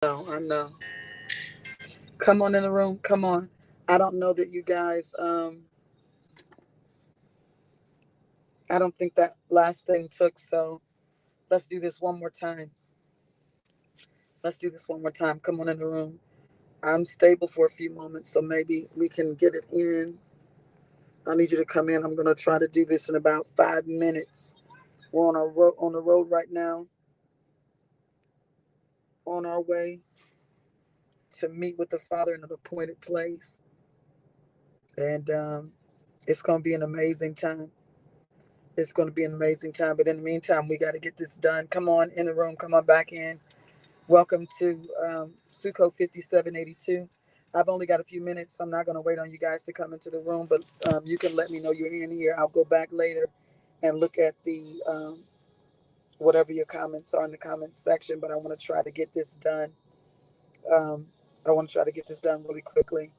I know. Come on in the room. Come on. I don't know that you guys. I don't think that last thing took. So let's do this one more time. Let's do this one more time. Come on in the room. I'm stable for a few moments, so maybe we can get it in. I need you to come in. I'm gonna try to do this in about 5 minutes. We're on the road right now, on our way to meet with the Father in an appointed place, and it's gonna be an amazing time. It's gonna be an amazing time. But in the meantime, we got to get this done. Come on in the room. Come on back in. Welcome to SUKKOT 5782. I've only got a few minutes, so I'm not going to wait on you guys to come into the room, but you can let me know you're in here. I'll go back later and look at the whatever your comments are in the comments section, but I want to try to get this done. Um, I want to try to get this done really quickly.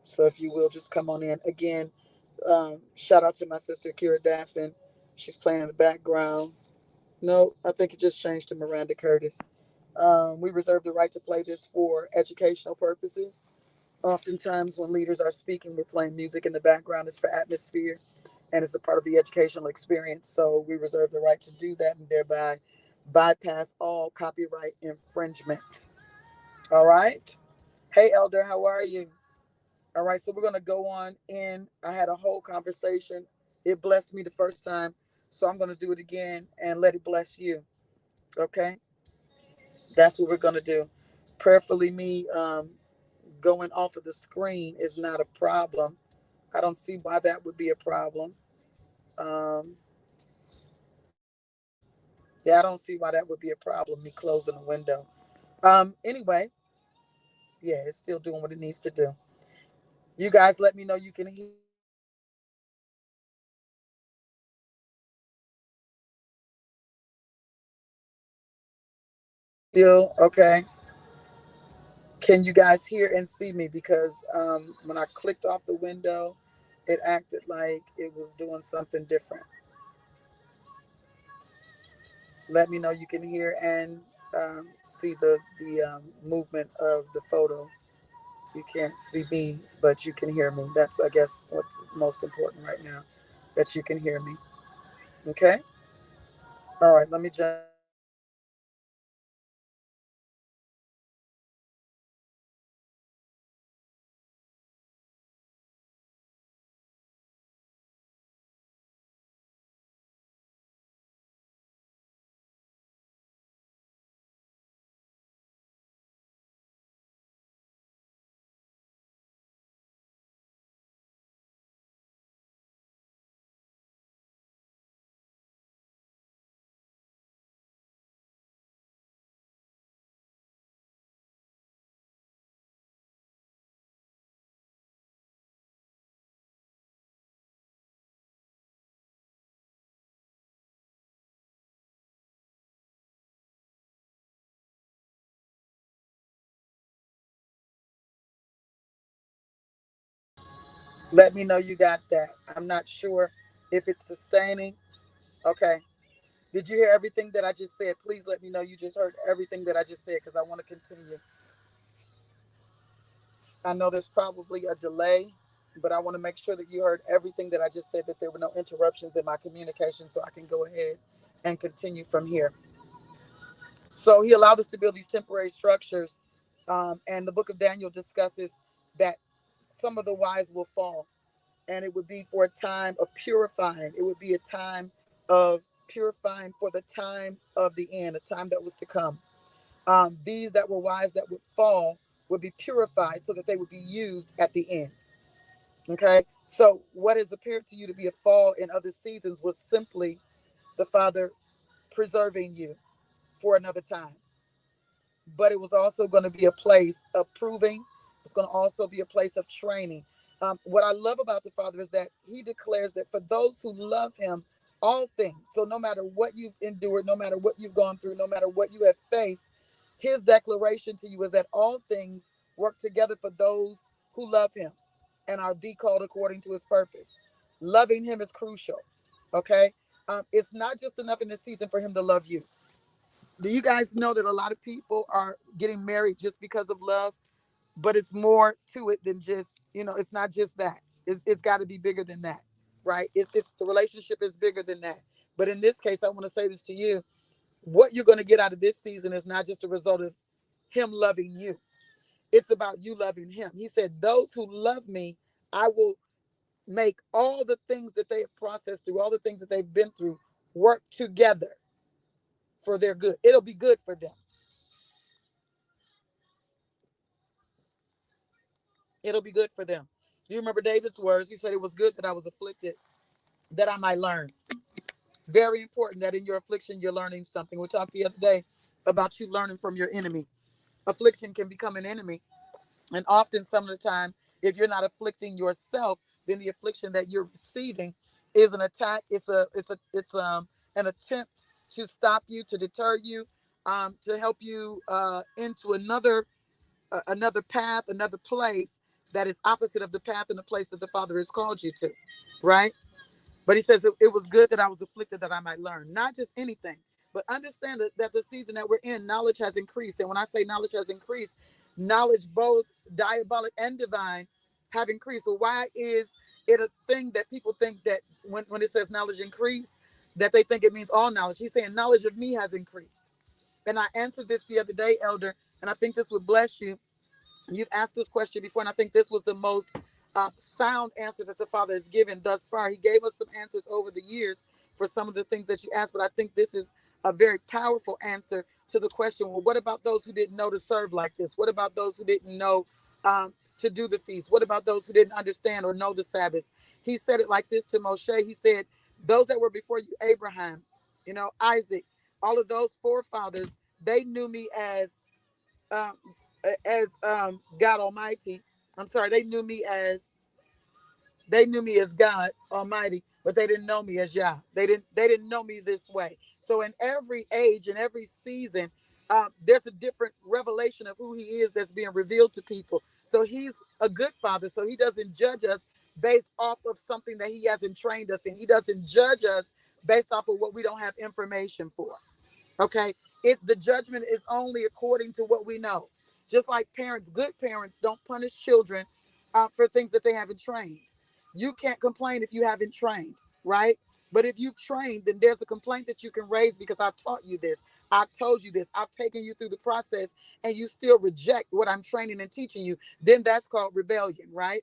So if you will, just come on in. Again, shout out to my sister, Kira Daffin. She's playing in the background. No, I think it just changed to Miranda Curtis. We reserve the right to play this for educational purposes. Oftentimes, when leaders are speaking, we're playing music in the background. It's for atmosphere and it's a part of the educational experience. So we reserve the right to do that and thereby bypass all copyright infringement. All right. Hey, Elder, how are you? All right. So we're going to go on in. I had a whole conversation. It blessed me the first time. So I'm going to do it again and let it bless you. Okay. That's what we're going to do. Prayerfully, me going off of the screen is not a problem. I don't see why that would be a problem. Um, yeah, I don't see why that would be a problem, me closing the window. Anyway, yeah, it's still doing what it needs to do. You guys let me know you can hear me. Still, okay. Can you guys hear and see me? Because when I clicked off the window, it acted like it was doing something different. Let me know you can hear and see the movement of the photo. You can't see me, but you can hear me. That's, I guess, what's most important right now, that you can hear me. Okay? All right, let me jump back in. Let me know you got that. I'm not sure if it's sustaining. Okay. Did you hear everything that I just said? Please let me know you just heard everything that I just said because I want to continue. I know there's probably a delay, but I want to make sure that you heard everything that I just said, that there were no interruptions in my communication so I can go ahead and continue from here. So he allowed us to build these temporary structures. And the book of Daniel discusses that some of the wise will fall, and it would be for a time of purifying. It would be a time of purifying for the time of the end, a time that was to come. These that were wise that would fall would be purified so that they would be used at the end. Okay. So what has appeared to you to be a fall in other seasons was simply the Father preserving you for another time. But it was also going to be a place of proving. It's going to also be a place of training. What I love about the Father is that He declares that for those who love Him, all things. So no matter what you've endured, no matter what you've gone through, no matter what you have faced, His declaration to you is that all things work together for those who love Him and are the called according to His purpose. Loving Him is crucial. Okay, it's not just enough in this season for Him to love you. Do you guys know that a lot of people are getting married just because of love? But it's more to it than just, it's not just that. It's got to be bigger than that, right? It's the relationship is bigger than that. But in this case, I want to say this to you. What you're going to get out of this season is not just a result of him loving you. It's about you loving him. He said, those who love me, I will make all the things that they have processed through, all the things that they've been through, work together for their good. It'll be good for them. It'll be good for them. You remember David's words? He said, it was good that I was afflicted, that I might learn. Very important that in your affliction, you're learning something. We talked the other day about you learning from your enemy. Affliction can become an enemy. And often, some of the time, if you're not afflicting yourself, then the affliction that you're receiving is an attack. It's an attempt to stop you, to deter you, to help you into another path, another place that is opposite of the path and the place that the Father has called you to, right? But he says it was good that I was afflicted that I might learn, not just anything, but understand that the season that we're in, knowledge has increased. And when I say knowledge has increased, knowledge both diabolic and divine have increased. So why is it a thing that people think that when it says knowledge increased, that they think it means all knowledge? He's saying knowledge of me has increased. And I answered this the other day, Elder, and I think this would bless you. You've asked this question before, and I think this was the most sound answer that the Father has given thus far. He gave us some answers over the years for some of the things that you asked, but I think this is a very powerful answer to the question, well, what about those who didn't know to serve like this? What about those who didn't know to do the feast? What about those who didn't understand or know the Sabbath? He said it like this to Moshe. He said, those that were before you, Abraham, Isaac, all of those forefathers, they knew me um, God Almighty. I'm sorry, they knew me as God Almighty, but they didn't know me as Yah. They didn't know me this way. So in every age, in every season, there's a different revelation of who he is that's being revealed to people. So he's a good father. So he doesn't judge us based off of something that he hasn't trained us in. He doesn't judge us based off of what we don't have information for. Okay, the judgment is only according to what we know. Just like parents, good parents don't punish children for things that they haven't trained. You can't complain if you haven't trained, right? But if you've trained, then there's a complaint that you can raise because I've taught you this, I've told you this, I've taken you through the process, and you still reject what I'm training and teaching you. Then that's called rebellion, right?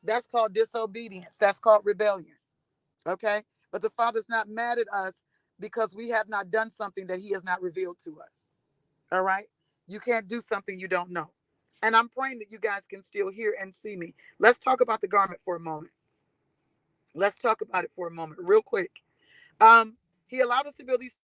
That's called disobedience. That's called rebellion. Okay, but the Father's not mad at us because we have not done something that he has not revealed to us. All right, you can't do something you don't know. And I'm praying that you guys can still hear and see me. Let's talk about the garment for a moment. Let's talk about it for a moment real quick. He allowed us to build these